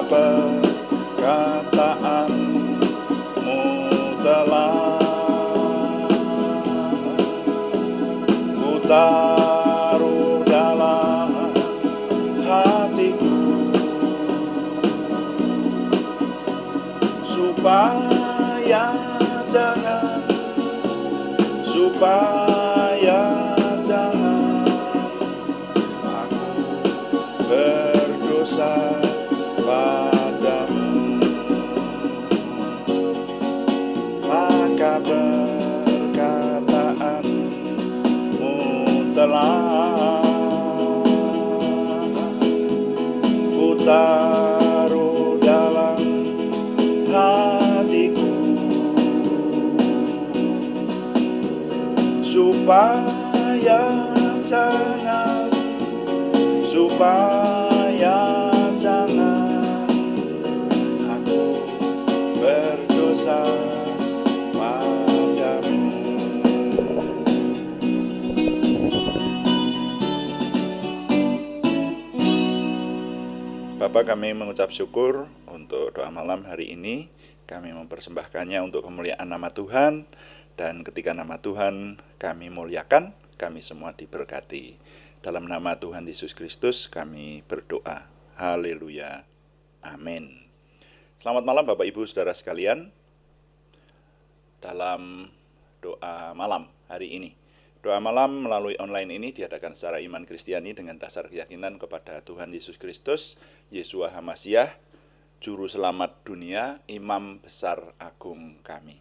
perkataanmu telah ku taruh dalam hatiku, supaya jangan aku berdosa padamu. Maka perkataanmu telah ku taruh dalam hatiku, supaya jangan aku berdosa padamu. Bapa, kami mengucap syukur untuk doa malam hari ini. Kami mempersembahkannya untuk kemuliaan nama Tuhan, dan ketika nama Tuhan kami muliakan, kami semua diberkati. Dalam nama Tuhan Yesus Kristus kami berdoa. Haleluya. Amin. Selamat malam Bapak Ibu Saudara sekalian. Dalam doa malam hari ini, doa malam melalui online ini diadakan secara iman Kristiani dengan dasar keyakinan kepada Tuhan Yesus Kristus, Yeshua HaMasyiah, Juru Selamat dunia, Imam Besar Agung kami.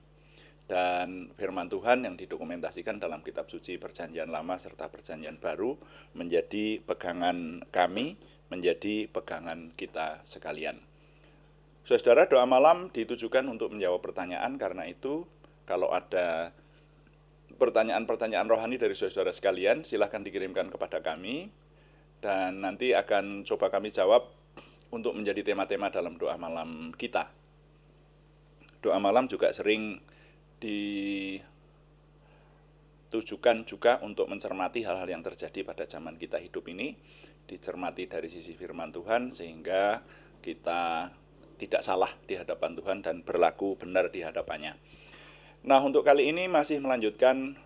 Dan firman Tuhan yang didokumentasikan dalam kitab suci Perjanjian Lama serta Perjanjian Baru menjadi pegangan kami, menjadi pegangan kita sekalian. Saudara, doa malam ditujukan untuk menjawab pertanyaan, karena itu kalau ada pertanyaan-pertanyaan rohani dari saudara sekalian, silahkan dikirimkan kepada kami, dan nanti akan coba kami jawab untuk menjadi tema-tema dalam doa malam kita. Doa malam juga sering ditujukan juga untuk mencermati hal-hal yang terjadi pada zaman kita hidup ini, dicermati dari sisi firman Tuhan, sehingga kita tidak salah di hadapan Tuhan dan berlaku benar di hadapannya. Nah, untuk kali ini masih melanjutkan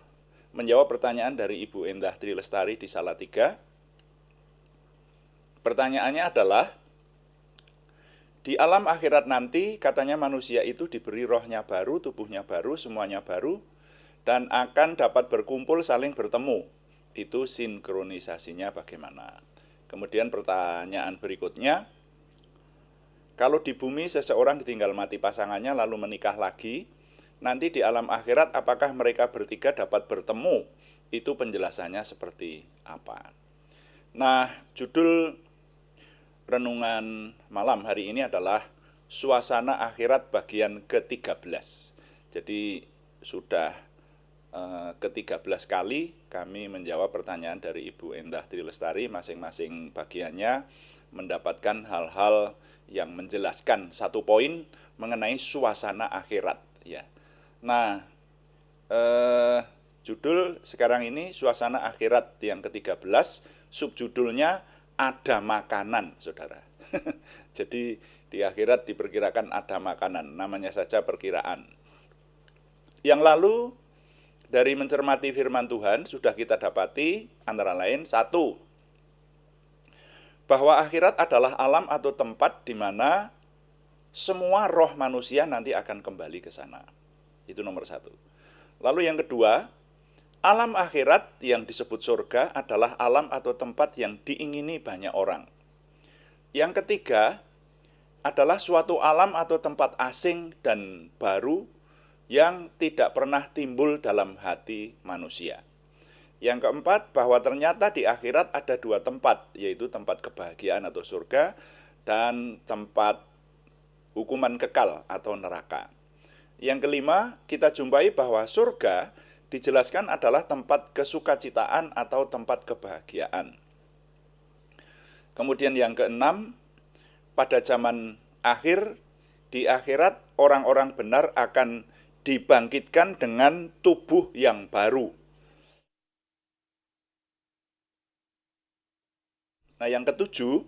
menjawab pertanyaan dari Ibu Endah Tri Lestari di Salatiga. Pertanyaannya adalah, di alam akhirat nanti katanya manusia itu diberi rohnya baru, tubuhnya baru, semuanya baru, dan akan dapat berkumpul saling bertemu. Itu sinkronisasinya bagaimana? Kemudian pertanyaan berikutnya, kalau di bumi seseorang ditinggal mati pasangannya lalu menikah lagi, nanti di alam akhirat apakah mereka bertiga dapat bertemu? Itu penjelasannya seperti apa? Nah, judul renungan malam hari ini adalah Suasana Akhirat bagian ke-13. Jadi sudah ke-13 kali kami menjawab pertanyaan dari Ibu Endah Tri Lestari, masing-masing bagiannya mendapatkan hal-hal yang menjelaskan satu poin mengenai suasana akhirat, ya. Nah, judul sekarang ini Suasana Akhirat yang ke-13, subjudulnya ada makanan, saudara. Jadi di akhirat diperkirakan ada makanan, namanya saja perkiraan. Yang lalu dari mencermati firman Tuhan sudah kita dapati antara lain, satu, bahwa akhirat adalah alam atau tempat di mana semua roh manusia nanti akan kembali ke sana. Itu nomor satu. Lalu yang kedua, alam akhirat yang disebut surga adalah alam atau tempat yang diingini banyak orang. Yang ketiga adalah suatu alam atau tempat asing dan baru yang tidak pernah timbul dalam hati manusia. Yang keempat, bahwa ternyata di akhirat ada dua tempat, yaitu tempat kebahagiaan atau surga dan tempat hukuman kekal atau neraka. Yang kelima, kita jumpai bahwa surga dijelaskan adalah tempat kesukacitaan atau tempat kebahagiaan. Kemudian yang keenam, pada zaman akhir, di akhirat orang-orang benar akan dibangkitkan dengan tubuh yang baru. Nah, yang ketujuh,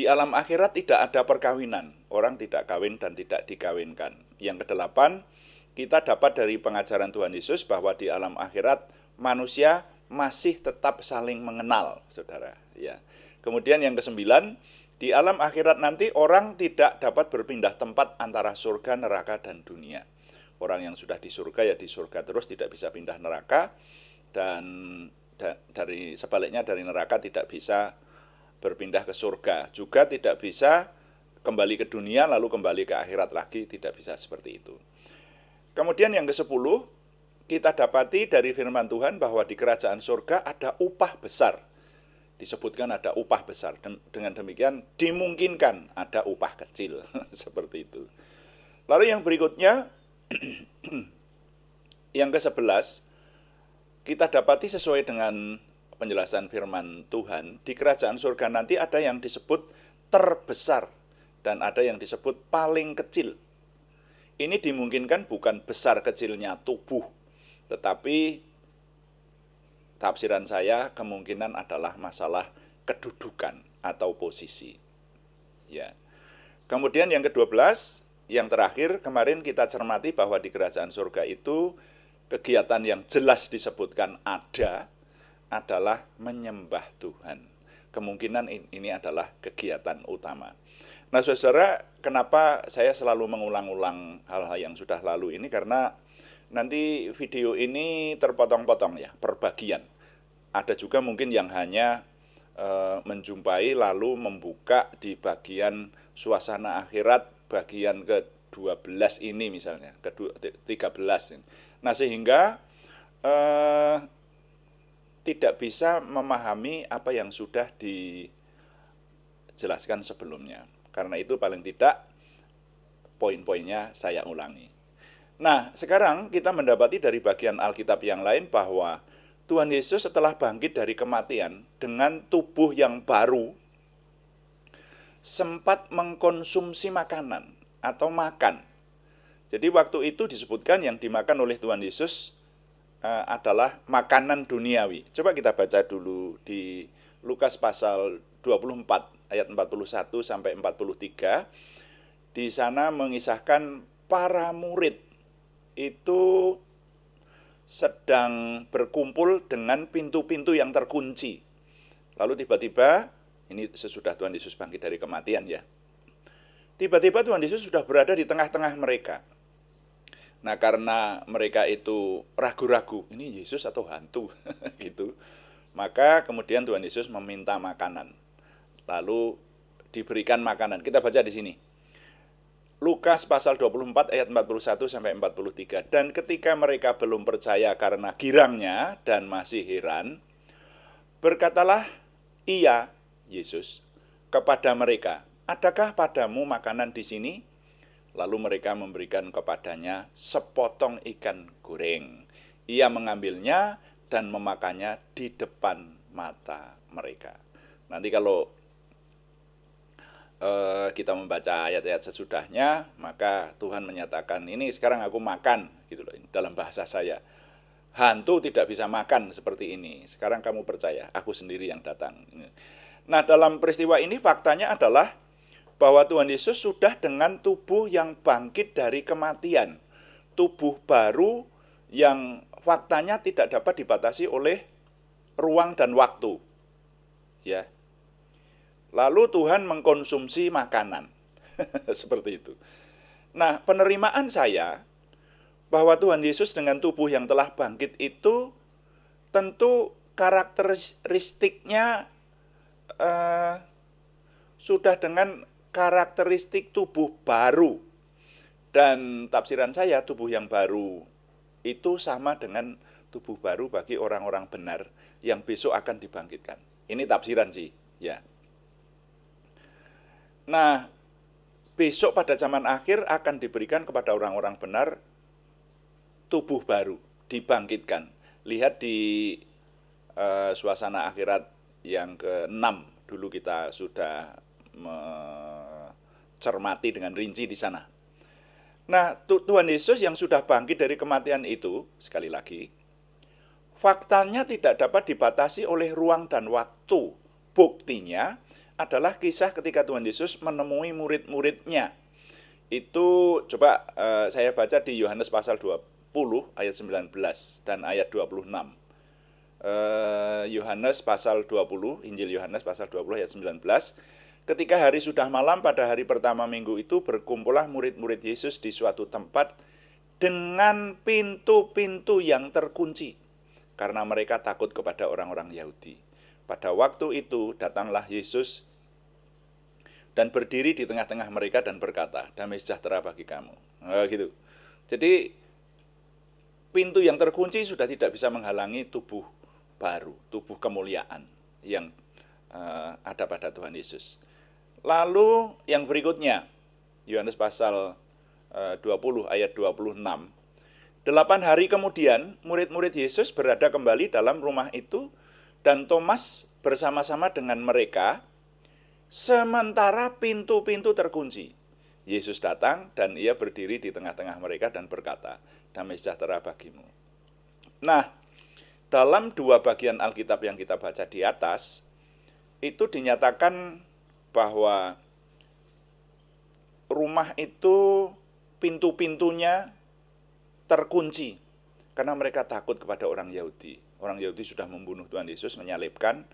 Di alam akhirat tidak ada perkawinan, orang tidak kawin dan tidak dikawinkan. Yang kedelapan, kita dapat dari pengajaran Tuhan Yesus bahwa di alam akhirat manusia masih tetap saling mengenal, saudara. Ya. Kemudian yang kesembilan, di alam akhirat nanti orang tidak dapat berpindah tempat antara surga, neraka, dan dunia. Orang yang sudah di surga ya di surga terus, tidak bisa pindah neraka, dan dari sebaliknya dari neraka tidak bisa berpindah ke surga, juga tidak bisa kembali ke dunia lalu kembali ke akhirat lagi, tidak bisa seperti itu. Kemudian yang ke-10, kita dapati dari firman Tuhan bahwa di kerajaan surga ada upah besar. Disebutkan ada upah besar, dengan demikian dimungkinkan ada upah kecil seperti itu. Lalu yang berikutnya yang ke-11, kita dapati sesuai dengan penjelasan firman Tuhan, di kerajaan surga nanti ada yang disebut terbesar dan ada yang disebut paling kecil. Ini dimungkinkan bukan besar kecilnya tubuh, tetapi tafsiran saya kemungkinan adalah masalah kedudukan atau posisi. Ya. Kemudian yang ke-12, yang terakhir, kemarin kita cermati bahwa di kerajaan surga itu kegiatan yang jelas disebutkan adalah menyembah Tuhan. Kemungkinan ini adalah kegiatan utama. Nah, saudara, kenapa saya selalu mengulang-ulang hal-hal yang sudah lalu ini? Karena nanti video ini terpotong-potong ya, per bagian. Ada juga mungkin yang hanya menjumpai lalu membuka di bagian suasana akhirat bagian ke-12 ini misalnya, ke-13 ini. Nah, sehingga tidak bisa memahami apa yang sudah dijelaskan sebelumnya. Karena itu paling tidak poin-poinnya saya ulangi. Nah, sekarang kita mendapati dari bagian Alkitab yang lain bahwa Tuhan Yesus setelah bangkit dari kematian dengan tubuh yang baru sempat mengkonsumsi makanan atau makan. Jadi waktu itu disebutkan yang dimakan oleh Tuhan Yesus adalah makanan duniawi. Coba kita baca dulu di Lukas pasal 24 ayat 41 sampai 43. Di sana mengisahkan para murid itu sedang berkumpul dengan pintu-pintu yang terkunci. Lalu tiba-tiba, ini sesudah Tuhan Yesus bangkit dari kematian ya. Tiba-tiba Tuhan Yesus sudah berada di tengah-tengah mereka. Nah, karena mereka itu ragu-ragu, ini Yesus atau hantu gitu. Maka kemudian Tuhan Yesus meminta makanan. Lalu diberikan makanan. Kita baca di sini. Lukas pasal 24 ayat 41 sampai 43. Dan ketika mereka belum percaya karena girangnya dan masih heran, berkatalah ia, Yesus, kepada mereka, "Adakah padamu makanan di sini?" Lalu mereka memberikan kepadanya sepotong ikan goreng. Ia mengambilnya dan memakannya di depan mata mereka. Nanti kalau kita membaca ayat-ayat sesudahnya, maka Tuhan menyatakan, ini sekarang aku makan, gitu loh, dalam bahasa saya. Hantu tidak bisa makan seperti ini. Sekarang kamu percaya, aku sendiri yang datang. Nah, dalam peristiwa ini faktanya adalah bahwa Tuhan Yesus sudah dengan tubuh yang bangkit dari kematian. Tubuh baru yang faktanya tidak dapat dibatasi oleh ruang dan waktu. Ya. Lalu Tuhan mengkonsumsi makanan. Seperti itu. Nah, penerimaan saya bahwa Tuhan Yesus dengan tubuh yang telah bangkit itu tentu karakteristiknya sudah dengan karakteristik tubuh baru. Dan tafsiran saya, tubuh yang baru itu sama dengan tubuh baru bagi orang-orang benar yang besok akan dibangkitkan. Ini tafsiran sih, ya. Nah, besok pada zaman akhir akan diberikan kepada orang-orang benar tubuh baru, dibangkitkan. Lihat di suasana akhirat yang ke-6, dulu kita sudah mencermati dengan rinci di sana. Nah, Tuhan Yesus yang sudah bangkit dari kematian itu, sekali lagi, faktanya tidak dapat dibatasi oleh ruang dan waktu. Buktinya adalah kisah ketika Tuhan Yesus menemui murid-muridnya. Itu coba saya baca di Yohanes pasal 20 ayat 19 dan ayat 26. Yohanes pasal 20, Injil Yohanes pasal 20 ayat 19. Ketika hari sudah malam pada hari pertama minggu itu, berkumpullah murid-murid Yesus di suatu tempat dengan pintu-pintu yang terkunci, karena mereka takut kepada orang-orang Yahudi. Pada waktu itu datanglah Yesus dan berdiri di tengah-tengah mereka dan berkata, damai sejahtera bagi kamu. Gitu. Jadi pintu yang terkunci sudah tidak bisa menghalangi tubuh baru, tubuh kemuliaan yang ada pada Tuhan Yesus. Lalu yang berikutnya, Yohanes pasal 20 ayat 26. 8 hari kemudian murid-murid Yesus berada kembali dalam rumah itu, dan Thomas bersama-sama dengan mereka, sementara pintu-pintu terkunci. Yesus datang dan ia berdiri di tengah-tengah mereka dan berkata, damai sejahtera bagimu. Nah, dalam dua bagian Alkitab yang kita baca di atas, itu dinyatakan bahwa rumah itu pintu-pintunya terkunci karena mereka takut kepada orang Yahudi. Orang Yahudi sudah membunuh Tuhan Yesus, menyalibkan.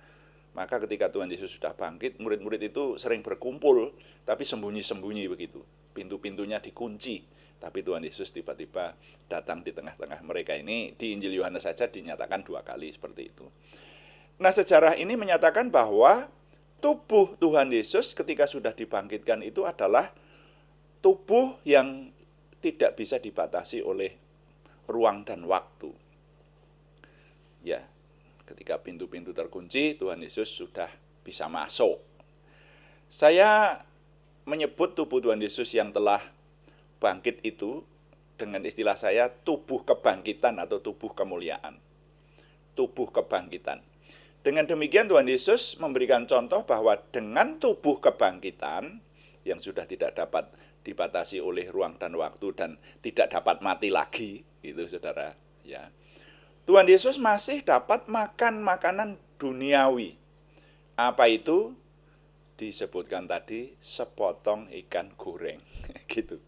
Maka ketika Tuhan Yesus sudah bangkit, murid-murid itu sering berkumpul, tapi sembunyi-sembunyi begitu. Pintu-pintunya dikunci. Tapi Tuhan Yesus tiba-tiba datang di tengah-tengah mereka. Ini di Injil Yohanes saja dinyatakan 2 kali seperti itu. Nah, sejarah ini menyatakan bahwa tubuh Tuhan Yesus ketika sudah dibangkitkan itu adalah tubuh yang tidak bisa dibatasi oleh ruang dan waktu. Ya, ketika pintu-pintu terkunci, Tuhan Yesus sudah bisa masuk. Saya menyebut tubuh Tuhan Yesus yang telah bangkit itu dengan istilah saya tubuh kebangkitan atau tubuh kemuliaan. Tubuh kebangkitan. Dengan demikian Tuhan Yesus memberikan contoh bahwa dengan tubuh kebangkitan yang sudah tidak dapat dibatasi oleh ruang dan waktu dan tidak dapat mati lagi, gitu saudara, ya. Tuhan Yesus masih dapat makan makanan duniawi. Apa itu? Disebutkan tadi sepotong ikan goreng, gitu.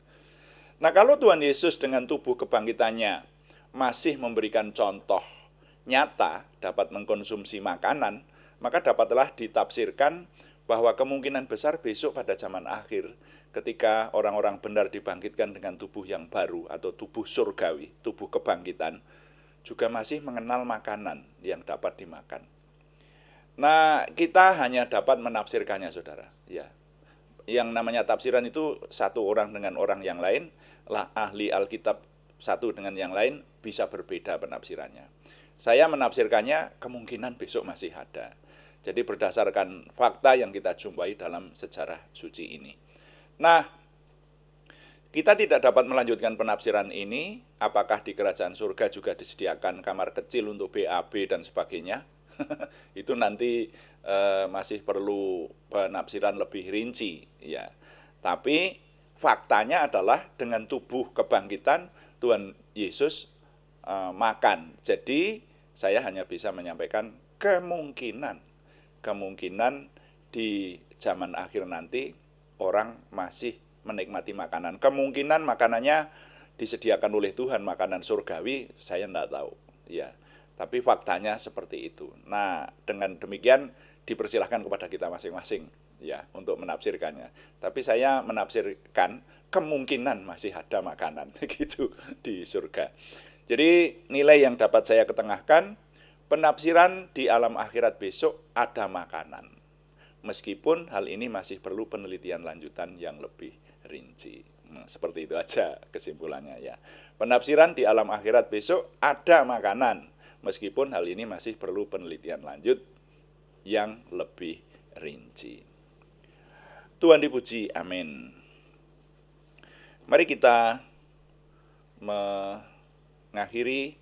Nah, kalau Tuhan Yesus dengan tubuh kebangkitannya masih memberikan contoh nyata dapat mengkonsumsi makanan, maka dapatlah ditafsirkan bahwa kemungkinan besar besok pada zaman akhir, ketika orang-orang benar dibangkitkan dengan tubuh yang baru atau tubuh surgawi, tubuh kebangkitan, juga masih mengenal makanan yang dapat dimakan. Nah, kita hanya dapat menafsirkannya, saudara. Ya, yang namanya tafsiran itu satu orang dengan orang yang lain, lah ahli Alkitab satu dengan yang lain bisa berbeda penafsirannya. Saya menafsirkannya kemungkinan besok masih ada. Jadi berdasarkan fakta yang kita jumpai dalam sejarah suci ini. Nah, kita tidak dapat melanjutkan penafsiran ini, apakah di kerajaan surga juga disediakan kamar kecil untuk BAB dan sebagainya. Itu nanti masih perlu penafsiran lebih rinci, ya. Tapi faktanya adalah dengan tubuh kebangkitan Tuhan Yesus makan. Jadi saya hanya bisa menyampaikan kemungkinan di zaman akhir nanti orang masih menikmati makanan. Kemungkinan makanannya disediakan oleh Tuhan, makanan surgawi, saya tidak tahu, ya. Tapi faktanya seperti itu. Nah, dengan demikian dipersilahkan kepada kita masing-masing, ya, untuk menafsirkannya. Tapi saya menafsirkan kemungkinan masih ada makanan gitu di surga. Jadi nilai yang dapat saya ketengahkan, penafsiran di alam akhirat besok ada makanan. Meskipun hal ini masih perlu penelitian lanjutan yang lebih rinci. Seperti itu aja kesimpulannya, ya. Penafsiran di alam akhirat besok ada makanan. Meskipun hal ini masih perlu penelitian lanjut yang lebih rinci. Tuhan dipuji, amin. Mari kita mengakhiri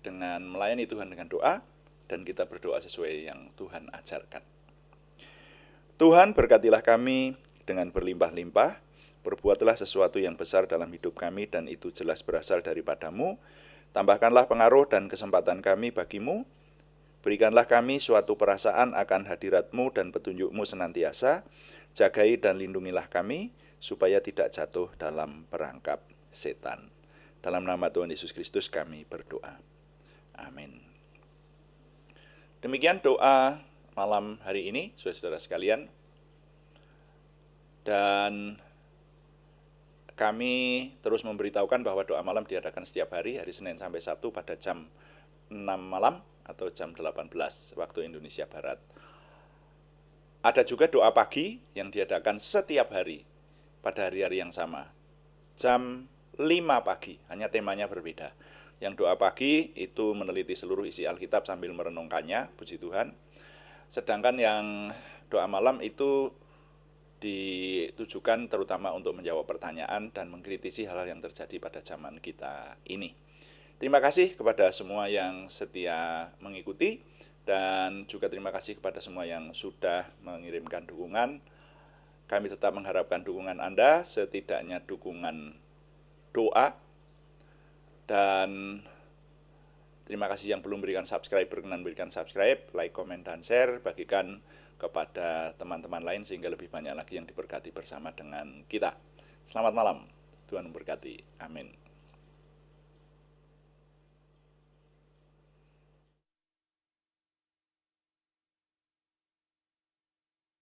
dengan melayani Tuhan dengan doa, dan kita berdoa sesuai yang Tuhan ajarkan. Tuhan, berkatilah kami dengan berlimpah-limpah, perbuatlah sesuatu yang besar dalam hidup kami, dan itu jelas berasal daripada-Mu. Tambahkanlah pengaruh dan kesempatan kami bagimu, Berikanlah kami suatu perasaan akan hadirat-Mu dan petunjuk-Mu senantiasa. Jagai dan lindungilah kami, supaya tidak jatuh dalam perangkap setan. Dalam nama Tuhan Yesus Kristus kami berdoa. Amin. Demikian doa malam hari ini, saudara-saudara sekalian. Dan kami terus memberitahukan bahwa doa malam diadakan setiap hari Senin sampai Sabtu pada jam 6 malam atau jam 18 waktu Indonesia Barat. Ada juga doa pagi yang diadakan setiap hari pada hari-hari yang sama. Jam 5 pagi, hanya temanya berbeda. Yang doa pagi itu meneliti seluruh isi Alkitab sambil merenungkannya, puji Tuhan. Sedangkan yang doa malam itu ditujukan terutama untuk menjawab pertanyaan dan mengkritisi hal-hal yang terjadi pada zaman kita ini. Terima kasih kepada semua yang setia mengikuti dan juga terima kasih kepada semua yang sudah mengirimkan dukungan. Kami tetap mengharapkan dukungan Anda, setidaknya dukungan doa. Dan terima kasih yang belum berikan subscribe, berkenan berikan subscribe, like, komen, dan share, bagikan kepada teman-teman lain sehingga lebih banyak lagi yang diberkati bersama dengan kita. Selamat malam, Tuhan memberkati. Amin.